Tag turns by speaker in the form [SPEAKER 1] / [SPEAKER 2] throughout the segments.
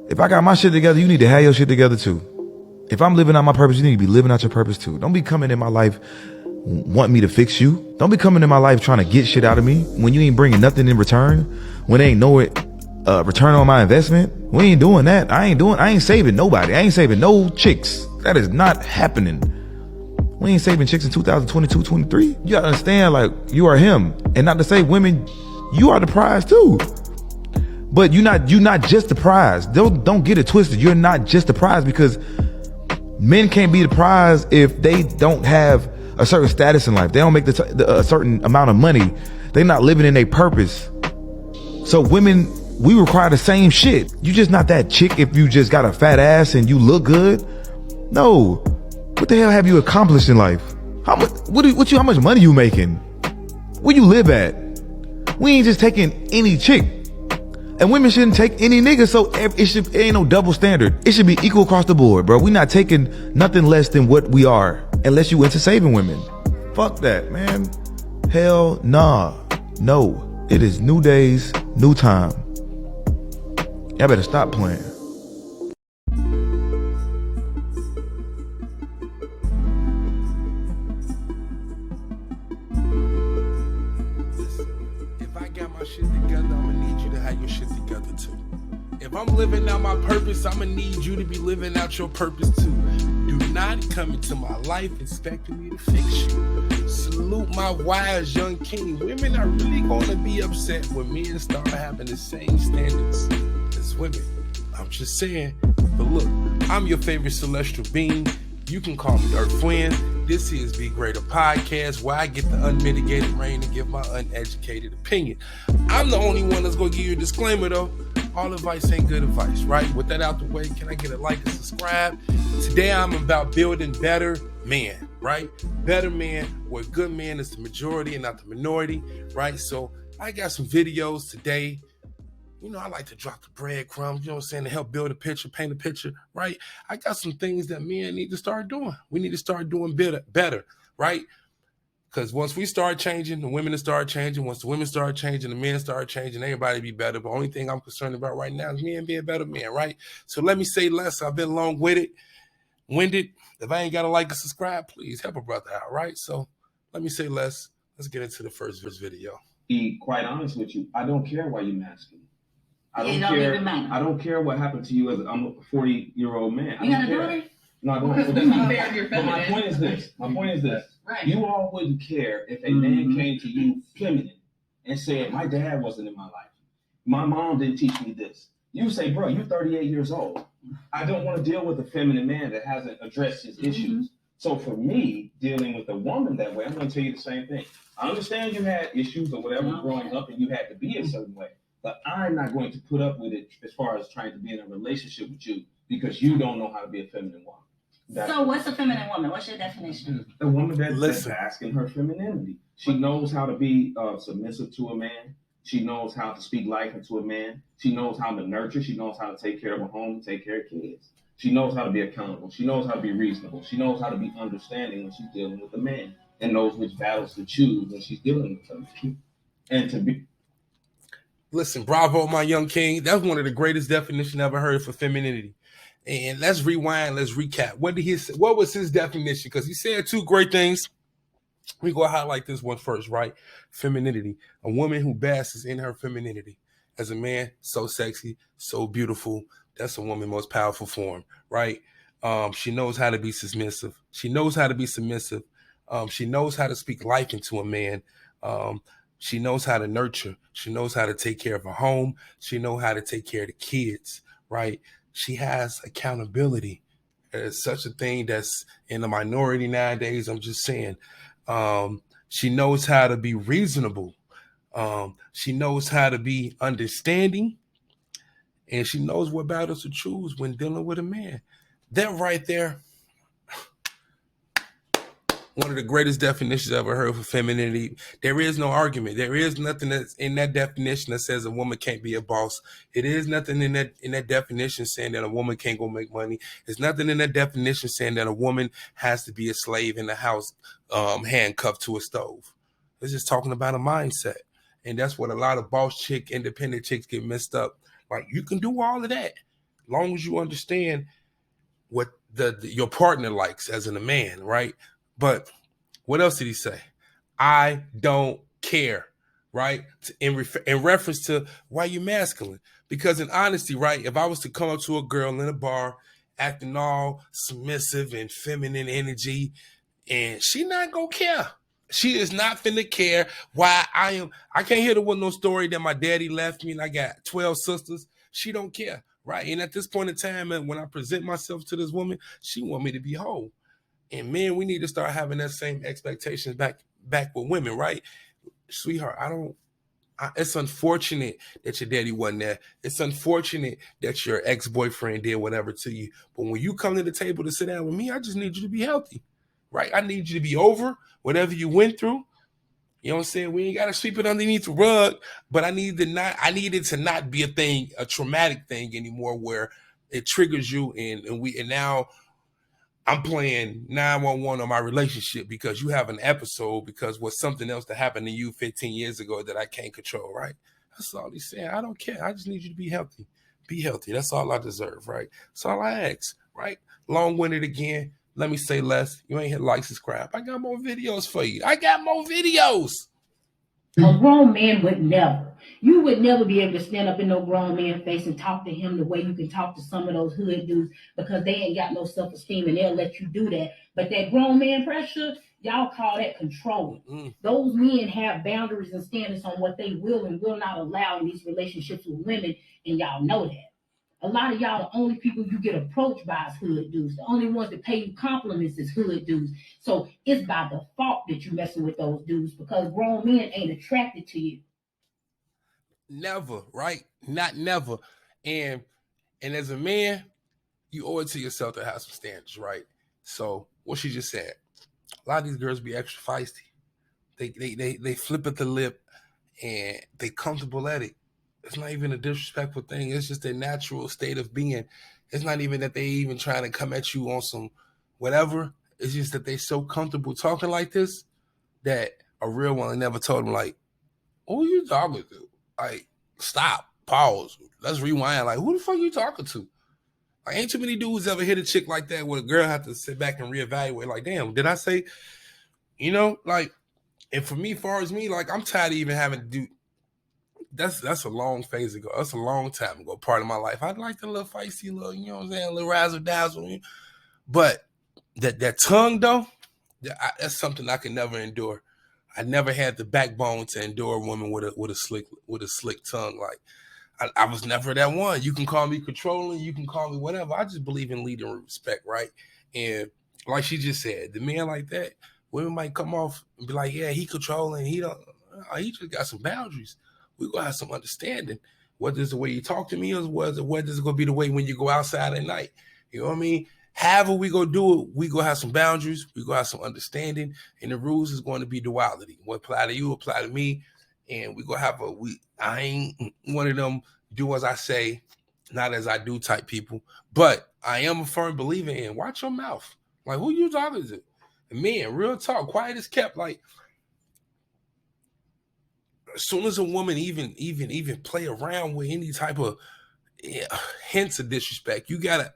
[SPEAKER 1] If I got my shit together, you need to have your shit together too. If I'm living out my purpose, you need to be living out your purpose too. Don't be coming in my life want me to fix you. Don't be coming in my life trying to get shit out of me when you ain't bringing nothing in return, when there ain't no return on my investment. We ain't doing that. I ain't saving nobody. I ain't saving no chicks. That is not happening. We ain't saving chicks in 2022, 23. You gotta understand, like, you are him. And not to say women, you are the prize too. But you're not just the prize. Don't get it twisted. You're not just the prize, because men can't be the prize if they don't have a certain status in life. They don't make a certain amount of money. They're not living in their purpose. So women, we require the same shit. You just not that chick if you just got a fat ass and you look good. No. What the hell have you accomplished in life? How much money you making? Where you live at? We ain't just taking any chick. And women shouldn't take any nigga, so it ain't no double standard. It should be equal across the board, bro. We not taking nothing less than what we are, unless you into saving women. Fuck that, man. Hell nah. No. It is new days, new time. Y'all better stop playing.
[SPEAKER 2] If I got my shit together, I'ma need you to have your shit together too. If I'm living out my purpose, I'ma need you to be living out your purpose too. Do not come into my life expecting me to fix you. Salute my wise young king. Women are really gonna be upset when men start having the same standards as women. I'm just saying. But look, I'm your favorite celestial being. You can call me Earth Twin. This is Be Greater Podcast, where I get the unmitigated rain to give my uneducated opinion. I'm the only one that's gonna give you a disclaimer though. All advice ain't good advice, right? With that out the way, can I get a like and subscribe? Today I'm about building better men, right? Better men, where good men is the majority and not the minority, right? So I got some videos today. You know, I like to drop the breadcrumbs, you know what I'm saying, to help build a picture, paint a picture, right? I got some things that men need to start doing. We need to start doing better, right? Because once we start changing, the women start changing. Once the women start changing, the men start changing, everybody be better. But the only thing I'm concerned about right now is men being better men, right? So let me say less. I've been long-winded. If I ain't got to like and subscribe, please help a brother out, right? So let me say less. Let's get into the first video.
[SPEAKER 3] Be quite honest with you, I don't care why you masking. I don't care what happened to you as I'm a 40-year-old man.
[SPEAKER 4] You got a daughter?
[SPEAKER 3] No, I don't. But my point is this. Right. You all wouldn't care if a man came to you feminine and said, my dad wasn't in my life. My mom didn't teach me this. You say, bro, you're 38 years old. I don't want to deal with a feminine man that hasn't addressed his issues. So for me, dealing with a woman that way, I'm going to tell you the same thing. I understand you had issues or whatever growing up and you had to be a certain way. But I'm not going to put up with it as far as trying to be in a relationship with you because you don't know how to be a feminine woman.
[SPEAKER 4] So what's a feminine woman? What's your definition?
[SPEAKER 3] A woman that's asking her femininity. She knows how to be submissive to a man. She knows how to speak life into a man. She knows how to nurture. She knows how to take care of a home, take care of kids. She knows how to be accountable. She knows how to be reasonable. She knows how to be understanding when she's dealing with a man and knows which battles to choose when she's dealing with him. And to be...
[SPEAKER 2] Listen, bravo, my young king. That's one of the greatest definitions I ever heard for femininity. And let's rewind. Let's recap. What was his definition? Because he said two great things. We go highlight this one first, right? Femininity. A woman who basks in her femininity. As a man, so sexy, so beautiful. That's a woman's most powerful form, right? She knows how to be submissive. She knows how to be submissive. She knows how to speak life into a man. She knows how to nurture. She knows how to take care of a home. She knows how to take care of the kids, right? She has accountability. It's such a thing that's in the minority nowadays. I'm just saying. She knows how to be reasonable. She knows how to be understanding. And she knows what battles to choose when dealing with a man. That right there, one of the greatest definitions I've ever heard for femininity. There is no argument. There is nothing that's in that definition that says a woman can't be a boss. It is nothing in that definition saying that a woman can't go make money. There's nothing in that definition saying that a woman has to be a slave in the house, handcuffed to a stove. It's just talking about a mindset. And that's what a lot of boss chick, independent chicks get messed up. Like, you can do all of that, long as you understand what your partner likes as a man, right? But what else did he say? I don't care, right? In reference to why you masculine. Because in honesty, right, if I was to come up to a girl in a bar acting all submissive and feminine energy, and she not gonna care. She is not finna care why I can't hear the one no story that my daddy left me and I got 12 sisters. She don't care, right? And at this point in time, when I present myself to this woman, she want me to be whole. And men, we need to start having that same expectations back with women, right? Sweetheart, it's unfortunate that your daddy wasn't there. It's unfortunate that your ex-boyfriend did whatever to you. But when you come to the table to sit down with me, I just need you to be healthy, right? I need you to be over whatever you went through. You know what I'm saying? We ain't got to sweep it underneath the rug, but I need it to not be a traumatic thing anymore where it triggers you and now I'm playing 911 on my relationship because you have an episode because what's something else that happened to you 15 years ago that I can't control, right? That's all he's saying. I don't care. I just need you to be healthy. Be healthy. That's all I deserve, right? That's all I ask, right? Long-winded again. Let me say less. You ain't hit like, subscribe. I got more videos for you. I got more videos.
[SPEAKER 5] A grown man would never. You would never be able to stand up in no grown man face and talk to him the way you can talk to some of those hood dudes because they ain't got no self-esteem and they'll let you do that. But that grown man pressure, y'all call that control. Those men have boundaries and standards on what they will and will not allow in these relationships with women, and y'all know that. A lot of y'all, the only people you get approached by is hood dudes. The only ones that pay you compliments is hood dudes. So it's by default that you're messing with those dudes because grown men ain't attracted to you.
[SPEAKER 2] Never, right? Not never. And as a man, you owe it to yourself to have some standards, right? So what she just said, a lot of these girls be extra feisty. They flip at the lip and they comfortable at it. It's not even a disrespectful thing. It's just their natural state of being. It's not even that they even trying to come at you on some whatever. It's just that they so comfortable talking like this that a real one never told them like, who you talking to? Like, stop, pause, let's rewind. Like, who the fuck you talking to? Like, ain't too many dudes ever hit a chick like that where a girl have to sit back and reevaluate. Like, damn, did I say, like, and for me, far as me, like, I'm tired of even having to do. That's a long phase ago. That's a long time ago, part of my life. I'd like the little feisty little, you know what I'm saying, a little razzle dazzle. But that tongue though, that's something I can never endure. I never had the backbone to endure a woman with a slick tongue. Like I was never that one. You can call me controlling, you can call me whatever. I just believe in leading with respect, right? And like she just said, the man like that, women might come off and be like, yeah, he controlling, he just got some boundaries. We're going to have some understanding. Whether it's the way you talk to me or whether it's going to be the way when you go outside at night. You know what I mean? However we going to do it, we going to have some boundaries. We going to have some understanding. And the rules is going to be duality. What apply to you, apply to me. And we going to have I ain't one of them do as I say, not as I do type people. But I am a firm believer in watch your mouth. Like, who you talking to? And man, real talk, quiet as kept. Like, as soon as a woman even play around with any type of hints of disrespect, you gotta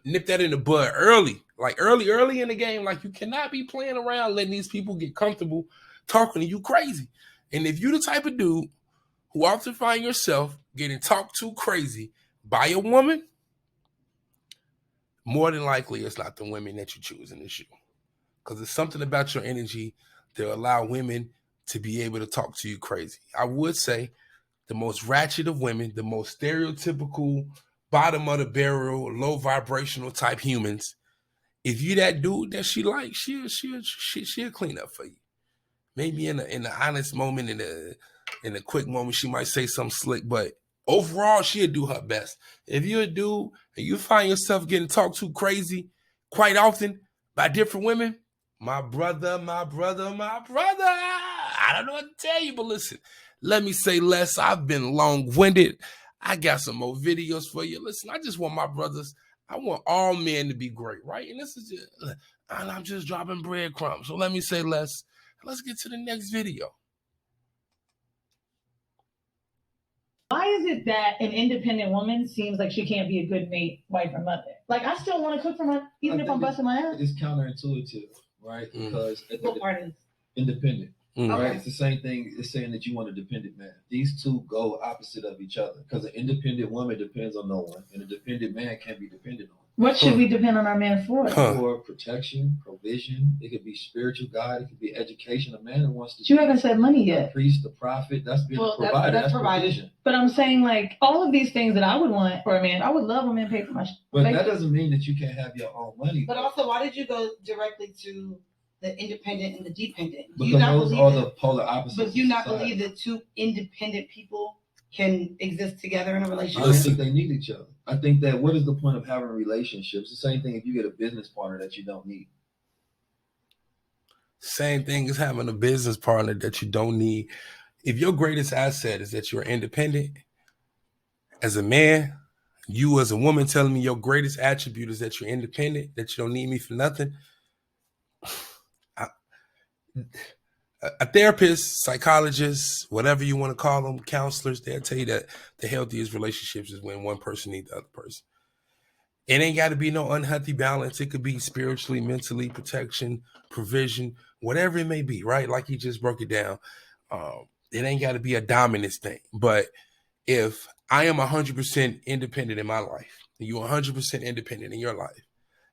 [SPEAKER 2] nip that in the bud early, like early in the game. Like, you cannot be playing around letting these people get comfortable talking to you crazy. And if you the type of dude who often find yourself getting talked to crazy by a woman, more than likely it's not the women that you choose in this shoe, because there's something about your energy that allow women to be able to talk to you crazy. I would say the most ratchet of women, the most stereotypical, bottom of the barrel, low vibrational type humans, if you that dude that she likes, she'll clean up for you. Maybe in the honest moment, in a quick moment, she might say something slick, but overall, she'll do her best. If you're a dude and you find yourself getting talked to crazy quite often by different women, my brother, I don't know what to tell you, but listen, let me say less. I've been long-winded. I got some more videos for you. Listen, I just want my brothers, I want all men to be great, right? And this is just, and I'm just dropping breadcrumbs. So let me say less. Let's get to the next video.
[SPEAKER 6] Why is it that an independent woman seems like she can't be a good mate, wife, or mother? Like, I still want to cook for my, even if I'm busting my ass.
[SPEAKER 7] It's counterintuitive, right? Because
[SPEAKER 6] What part is?
[SPEAKER 7] independent, right?
[SPEAKER 6] Okay.
[SPEAKER 7] It's the same thing. It's saying that you want a dependent man. These two go opposite of each other because an independent woman depends on no one, and a dependent man can't be depended on.
[SPEAKER 6] What should we depend on our man for?
[SPEAKER 7] For protection, provision. It could be spiritual guide. It could be education. A man who wants to.
[SPEAKER 6] You haven't said money yet.
[SPEAKER 7] The priest, the prophet. That's being a provider. That's provision.
[SPEAKER 6] But I'm saying, like, all of these things that I would want for a man, I would love a man pay for my.
[SPEAKER 7] But that doesn't mean that you can't have your own money.
[SPEAKER 8] But also, why did you go directly to the independent and the dependent?
[SPEAKER 7] Because those are the polar opposites.
[SPEAKER 8] But do you not believe that two independent people can exist together in a relationship?
[SPEAKER 7] I don't think they need each other. I think that what is the point of having relationships? The same thing if you get a business partner that you don't need.
[SPEAKER 2] Same thing as having a business partner that you don't need. If your greatest asset is that you're independent, as a man, you as a woman telling me your greatest attribute is that you're independent, that you don't need me for nothing. A therapist, psychologist, whatever you want to call them, counselors, they'll tell you that the healthiest relationships is when one person needs the other person. It ain't got to be no unhealthy balance. It could be spiritually, mentally, protection, provision, whatever it may be, right? Like he just broke it down. It ain't got to be a dominance thing. But if I am 100% independent in my life, and you're 100% independent in your life,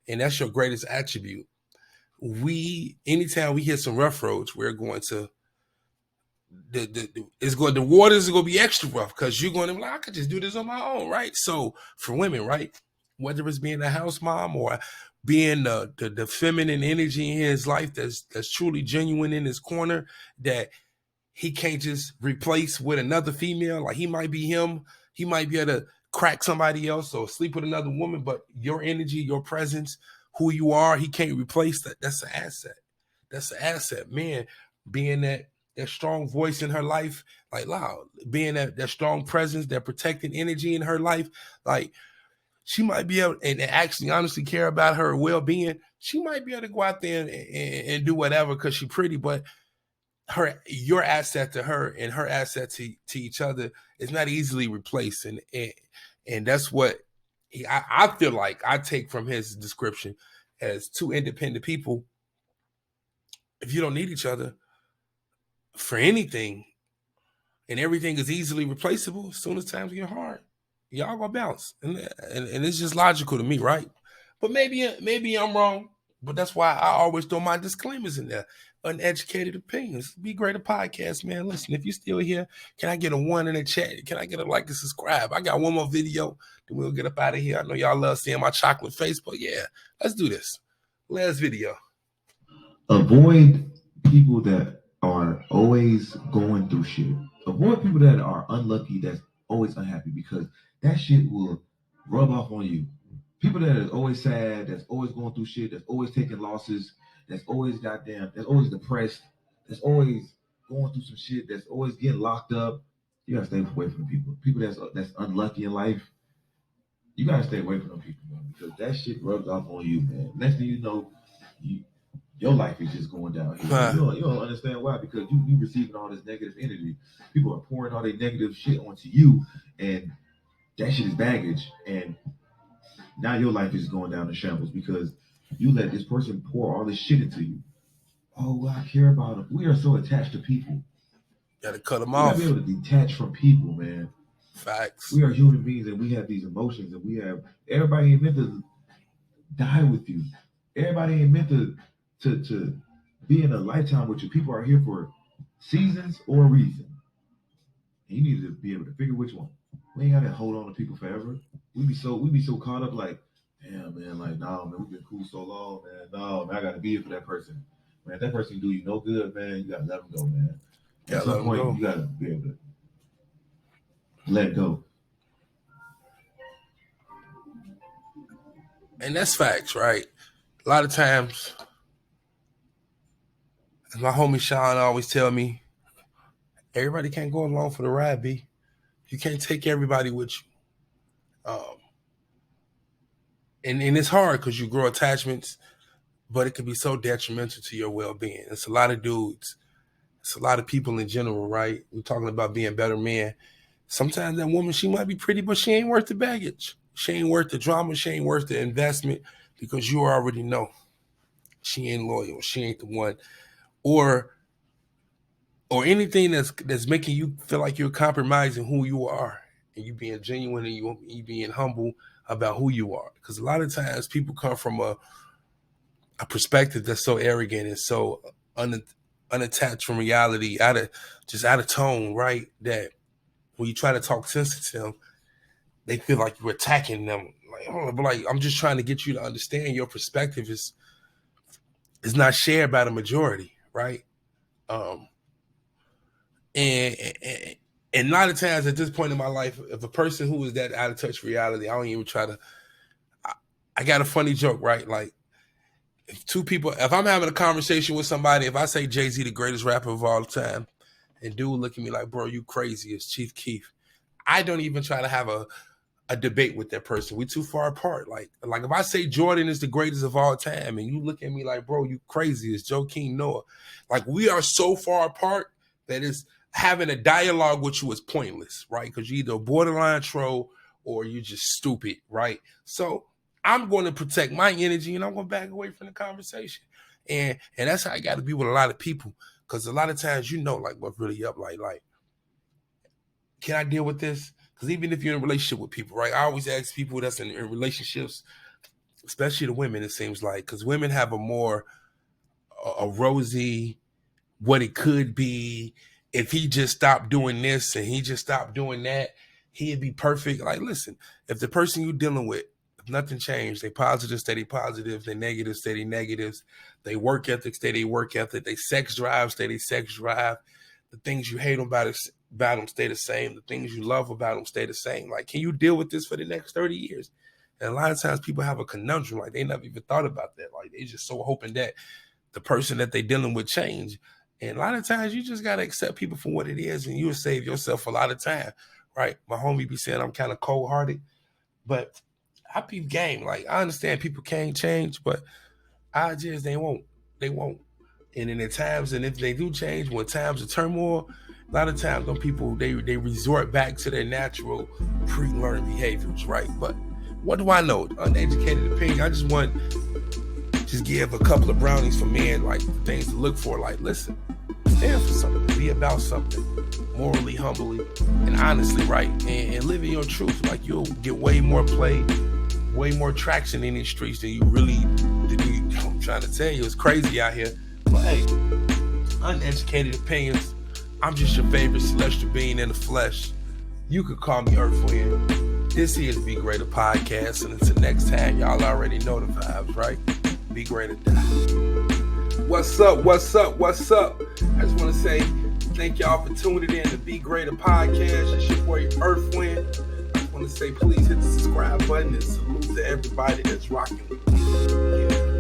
[SPEAKER 2] and that's your greatest attribute, anytime we hit some rough roads, we're going to the waters are going to be extra rough because you're going to be like, I could just do this on my own, right? So for women, right, whether it's being a house mom or being the feminine energy in his life that's truly genuine in his corner, that he can't just replace with another female. Like he might be him, he might be able to crack somebody else or sleep with another woman, but your energy, your presence, who you are, he can't replace that. That's an asset. That's an asset. Man, being that strong voice in her life, like loud, being that strong presence, that protecting energy in her life, like she might be able and actually honestly care about her well-being. She might be able to go out there and do whatever because she's pretty, but your asset to her and her asset to each other is not easily replaced. And that's what I feel like I take from his description as two independent people. If you don't need each other for anything and everything is easily replaceable, as soon as times get hard, y'all gonna bounce. And it's just logical to me, right? But maybe I'm wrong, but that's why I always throw my disclaimers in there. Uneducated opinions. Be great a podcast, man. Listen, if you're still here, can I get a 1 in the chat? Can I get a like and subscribe? I got one more video, then we'll get up out of here. I know y'all love seeing my chocolate face, but yeah, let's do this. Last video.
[SPEAKER 1] Avoid people that are always going through shit. Avoid people that are unlucky, that's always unhappy, because that shit will rub off on you. People that are always sad, that's always going through shit, that's always taking losses, that's always that's always depressed, that's always going through some shit, that's always getting locked up. You gotta stay away from people. People that's unlucky in life, you gotta stay away from them people, man, because that shit rubs off on you, man. Next thing you know, your life is just going down. You don't understand why, because you receiving all this negative energy. People are pouring all their negative shit onto you, and that shit is baggage. And now your life is going down in shambles because you let this person pour all this shit into you. Oh, well, I care about them. We are so attached to people.
[SPEAKER 2] Gotta cut them off.
[SPEAKER 1] You gotta be able to detach from people, man.
[SPEAKER 2] Facts.
[SPEAKER 1] We are human beings, and we have these emotions, and everybody ain't meant to die with you. Everybody ain't meant to be in a lifetime with you. People are here for seasons or a reason. And you need to be able to figure which one. We ain't gotta hold on to people forever. We be so caught up, like, damn, man, like, nah, man, we've been cool so long, man. No, man, I gotta be here for that person. Man, if that person do you no good, man, you gotta let them go, man. At some point, you gotta be able to let go.
[SPEAKER 2] And that's facts, right? A lot of times, as my homie Sean always tell me, everybody can't go along for the ride, B. You can't take everybody with you. And it's hard because you grow attachments, but it can be so detrimental to your well-being. It's a lot of dudes. It's a lot of people in general, right? We're talking about being better men. Sometimes that woman, she might be pretty, but she ain't worth the baggage. She ain't worth the drama. She ain't worth the investment, because you already know she ain't loyal. She ain't the one. Or anything that's making you feel like you're compromising who you are, and you being genuine, and you being humble about who you are. Because a lot of times people come from a perspective that's so arrogant and so unattached from reality, out of tone, right? That when you try to talk sense to them, they feel like you're attacking them. Like, I'm just trying to get you to understand your perspective is not shared by the majority, right? And a lot of times at this point in my life, if a person who is that out of touch reality, I don't even try to. I got a funny joke, right? Like, if I'm having a conversation with somebody, if I say Jay-Z the greatest rapper of all time, and dude look at me like, bro, you crazy, it's Chief Keef, I don't even try to have a debate with that person. We too far apart. Like if I say Jordan is the greatest of all time, and you look at me like, bro, you crazy, it's Joakim Noah. Like, we are so far apart that it's having a dialogue with you is pointless, right? Because you're either a borderline troll or you're just stupid, right? So I'm going to protect my energy, and I'm going to back away from the conversation. And that's how I got to be with a lot of people, because a lot of times, like, what's really up, like, can I deal with this? Because even if you're in a relationship with people, right? I always ask people that's in relationships, especially the women, it seems like, because women have a more rosy, what it could be. If he just stopped doing this and he just stopped doing that, he'd be perfect. Like, listen, if the person you're dealing with, if nothing changed, they positive, steady positive, they negative, steady negatives, they work ethic, steady work ethic, they sex drive, steady sex drive, the things you hate about them stay the same, the things you love about them stay the same. Like, can you deal with this for the next 30 years? And a lot of times people have a conundrum, like they never even thought about that. Like, they just so hoping that the person that they dealing with change. And a lot of times you just got to accept people for what it is, and you'll save yourself a lot of time, right? My homie be saying I'm kind of cold-hearted, but I peep game. Like, I understand people can't change, but they won't. And in the times, and if they do change, when times of turmoil, a lot of times when people, they resort back to their natural pre-learned behaviors, right? But what do I know? Uneducated opinion. I just want give a couple of brownies for men, like things to look for. Like, listen, stand for something, be about something, morally, humbly, and honestly, right? And live in your truth. Like, you'll get way more play, way more traction in these streets than you really do. I'm trying to tell you, it's crazy out here. But hey, uneducated opinions. I'm just your favorite celestial being in the flesh. You could call me Earthwind. This is Be Greater Podcast, and until next time, y'all already know the vibes, right? Be greater. What's up? I just want to say thank y'all for tuning in to Be Greater Podcast. It's your boy Earthwind. I just want to say please hit the subscribe button, and salute to everybody that's rocking with me.